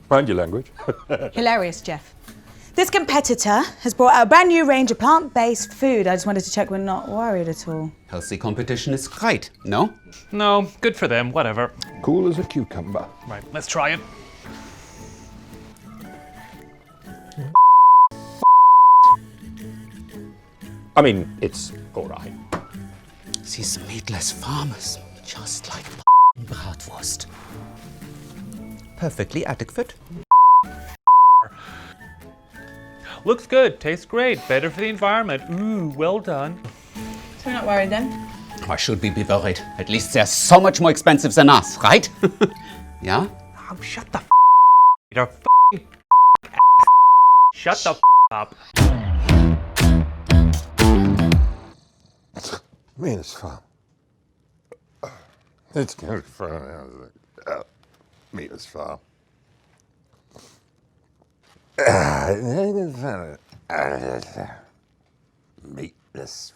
Mind your language. Hilarious, Jeff. This competitor has brought out a brand new range of plant-based food. I just wanted to check we're not worried at all. Healthy competition is great, no? No, good for them, whatever. Cool as a cucumber. Right, let's try it. I mean, it's all right. These meatless farmers, just like bratwurst. Perfectly adequate. Looks good, tastes great, better for the environment. Ooh, well done. So we're not worried then? Why should we be worried? At least they're so much more expensive than us, right? Yeah? Oh, shut the You're Shut the up. Meatless Farm. It's good fun. Meatless Farm. Meatless